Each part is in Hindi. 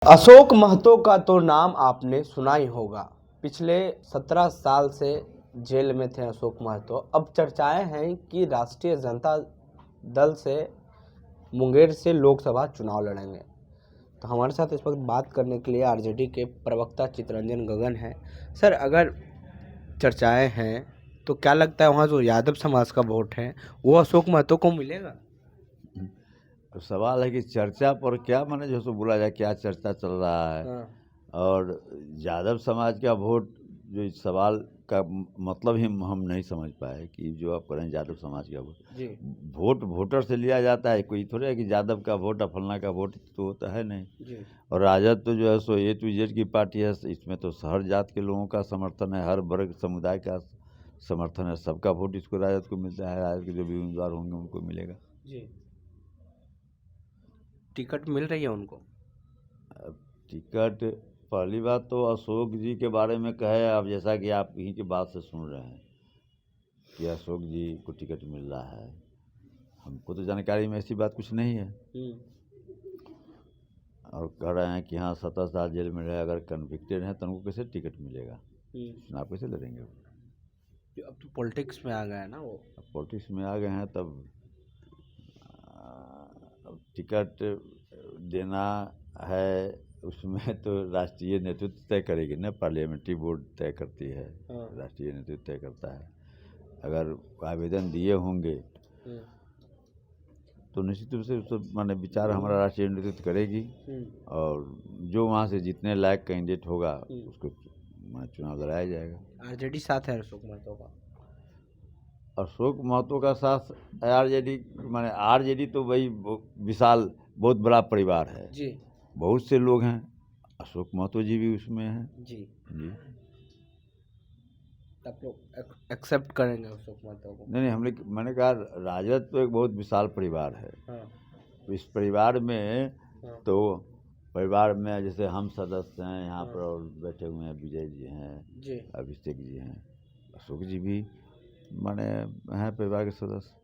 अशोक महतो का तो नाम आपने सुना ही होगा। पिछले 17 साल से जेल में थे अशोक महतो। अब चर्चाएं हैं कि राष्ट्रीय जनता दल से मुंगेर से लोकसभा चुनाव लड़ेंगे। तो हमारे साथ इस वक्त बात करने के लिए आरजेडी के प्रवक्ता चित्तरंजन गगन हैं। सर, अगर चर्चाएं हैं तो क्या लगता है वहाँ जो यादव समाज का वोट है वो अशोक महतो को मिलेगा? अब सवाल है कि चर्चा पर क्या माने जो सो बोला जाए, क्या चर्चा चल रहा है। और यादव समाज का वोट, जो इस सवाल का मतलब ही हम नहीं समझ पाए कि जो आप करें यादव समाज का वोट वोटर से लिया जाता है। कोई थोड़ा है कि यादव का वोट फलना का वोट तो होता है नहीं। और राजद तो जो है सो A to Z की पार्टी है। इसमें तो हर जात के लोगों का समर्थन है, हर वर्ग समुदाय का समर्थन है। सबका वोट इसको राजद को मिलता है। राजद के जो भी उम्मीदवार होंगे उनको मिलेगा। टिकट मिल रही है उनको? टिकट, पहली बात तो अशोक जी के बारे में कहे, अब जैसा कि आप यहीं की बात से सुन रहे हैं कि अशोक जी को टिकट मिल रहा है, हमको तो जानकारी में ऐसी बात कुछ नहीं है। और कह रहे हैं कि हाँ 17 साल जेल में रहे, अगर कन्विक्टेड हैं तो उनको कैसे टिकट मिलेगा? चुनाव कैसे लड़ेंगे? अब तो पॉलिटिक्स में आ गए हैं ना वो। अब पॉलिटिक्स में आ गए हैं, तब टिकट देना है उसमें तो राष्ट्रीय नेतृत्व तय करेगी ना, पार्लियामेंट्री बोर्ड तय करती है। राष्ट्रीय नेतृत्व तय करता है। अगर आवेदन दिए होंगे तो निश्चित रूप से उस माने विचार हमारा राष्ट्रीय नेतृत्व करेगी। और जो वहाँ से जितने लायक कैंडिडेट होगा उसको चुनाव लड़ाया जाएगा। आरजेडी साथ है अशोक महतो का? अशोक महतो का साथ आरजेडी, माने आरजेडी तो वही विशाल बहुत बड़ा परिवार है जी। बहुत से लोग हैं। अशोक महतो जी भी उसमें हैं जी। आप लोग एक्सेप्ट करेंगे अशोक महतो को? नहीं, मैंने कहा राजद तो एक बहुत विशाल परिवार है। इस परिवार में तो परिवार में जैसे हम सदस्य हैं यहाँ पर और बैठे हुए हैं, विजय जी हैं, अभिषेक जी हैं, अशोक जी भी माने हैं परिवार के सदस्य।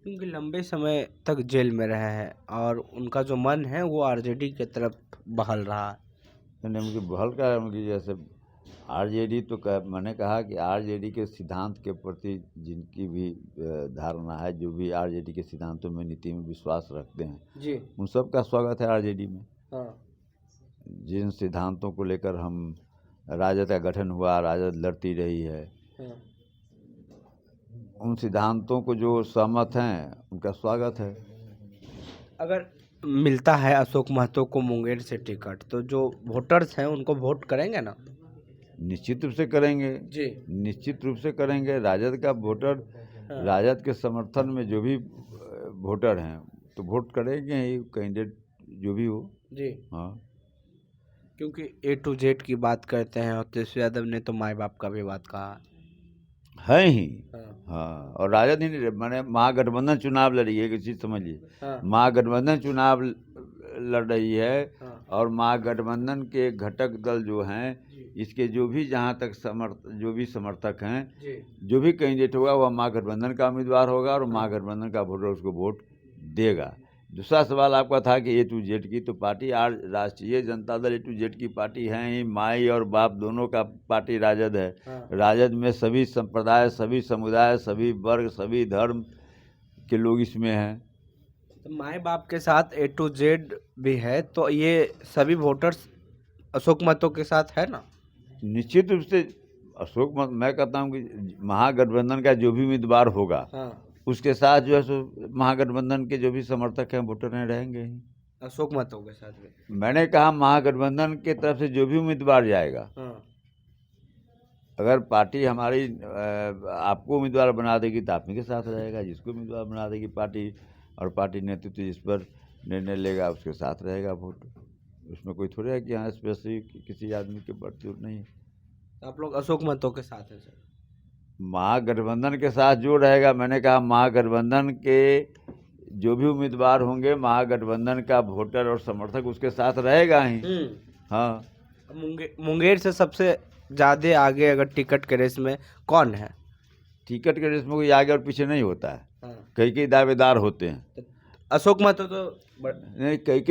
क्योंकि लंबे समय तक जेल में रहे हैं और उनका जो मन है वो आरजेडी की तरफ बहल रहा है। नहीं, उनकी बहल का है उनकी, जैसे आरजेडी तो मैंने कहा कि आरजेडी के सिद्धांत के प्रति जिनकी भी धारणा है, जो भी आरजेडी के सिद्धांतों में नीति में विश्वास रखते हैं उन सब का स्वागत है आरजेडी में। जिन सिद्धांतों को लेकर हम राजद का गठन हुआ, राजद लड़ती रही है, उन सिद्धांतों को जो सहमत हैं उनका स्वागत है। अगर मिलता है अशोक महतो को मुंगेर से टिकट तो जो वोटर्स हैं उनको वोट करेंगे ना? निश्चित रूप से करेंगे जी। निश्चित रूप से करेंगे। राजद का वोटर, राजद के समर्थन में जो भी वोटर हैं तो वोट करेंगे ही, कैंडिडेट जो भी हो जी। क्योंकि A to Z की बात करते हैं और तेजस्वी यादव ने तो माई बाप का भी बात कहा है ही। और राजद ही नहीं, मैंने महागठबंधन चुनाव लड़ रही है, एक चीज समझिए। महागठबंधन चुनाव लड़ रही है और महागठबंधन के घटक दल जो हैं, इसके जो भी जहाँ तक जो भी समर्थक हैं, जो भी कैंडिडेट होगा वह महागठबंधन का उम्मीदवार होगा और महागठबंधन का वोटर उसको वोट देगा। दूसरा सवाल आपका था कि A to Z की तो पार्टी, आज राष्ट्रीय Janata Dal A to Z की पार्टी है ही। माई और बाप दोनों का पार्टी राजद है। राजद में सभी संप्रदाय, सभी समुदाय, सभी वर्ग, सभी धर्म के लोग इसमें हैं। तो माई बाप के साथ A to Z भी है, तो ये सभी वोटर्स अशोक महतो के साथ है ना? निश्चित रूप से अशोक महतो, मैं कहता हूँ कि महागठबंधन का जो भी उम्मीदवार होगा उसके साथ जो है सो महागठबंधन के जो भी समर्थक हैं वोटर रहेंगे ही। अशोक महतो के साथ भी मैंने कहा महागठबंधन के तरफ से जो भी उम्मीदवार जाएगा, अगर पार्टी हमारी आपको उम्मीदवार बना देगी तो आप ही के साथ रहेगा। जिसको उम्मीदवार बना देगी पार्टी, और पार्टी नेतृत्व जिस पर निर्णय लेगा उसके साथ रहेगा वोट। उसमें कोई थोड़ा है कि हाँ स्पेसिफिक किसी आदमी के प्रति नहीं है। आप लोग अशोक महतो के साथ हैं सर? महागठबंधन के साथ जो रहेगा, मैंने कहा महागठबंधन के जो भी उम्मीदवार होंगे, महागठबंधन का वोटर और समर्थक उसके साथ रहेगा ही। हाँ। मुंगेर से सबसे ज़्यादा आगे अगर टिकट के रेस में कौन है? टिकट के रेस में कोई आगे और पीछे नहीं होता है। कई दावेदार होते हैं। अशोक महतो तो नहीं, कई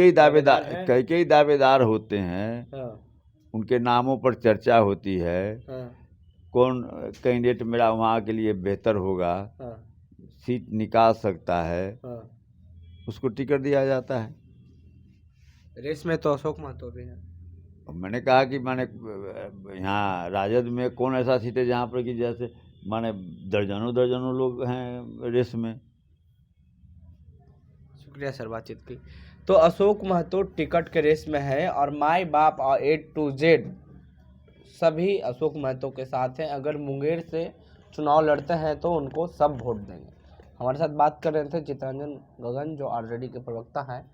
कई दावेदार होते हैं, हाँ, उनके नामों पर चर्चा होती है, हाँ, कौन कैंडिडेट मेरा वहाँ के लिए बेहतर होगा, हाँ, सीट निकाल सकता है, हाँ। उसको टिकट दिया जाता है। रेस में तो अशोक महतो भी है। और मैंने कहा कि माने यहाँ राजद में कौन ऐसा सीट है जहाँ पर कि जैसे माने दर्जनों दर्जनों लोग हैं रेस में। शुक्रिया सर बातचीत की। तो अशोक महतो टिकट के रेस में है और माई बाप और A to Z सभी अशोक महतो के साथ हैं। अगर मुंगेर से चुनाव लड़ते हैं तो उनको सब वोट देंगे। हमारे साथ बात कर रहे थे चितरंजन गगन जो आरजेडी के प्रवक्ता हैं।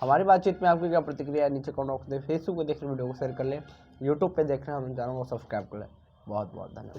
हमारी बातचीत में आपकी क्या प्रतिक्रिया है नीचे कमेंट बॉक्स में। फेसबुक पे देख रहे वीडियो को शेयर कर लें, यूट्यूब पे देख रहे हैं हम चैनल को सब्सक्राइब कर लें। बहुत बहुत धन्यवाद।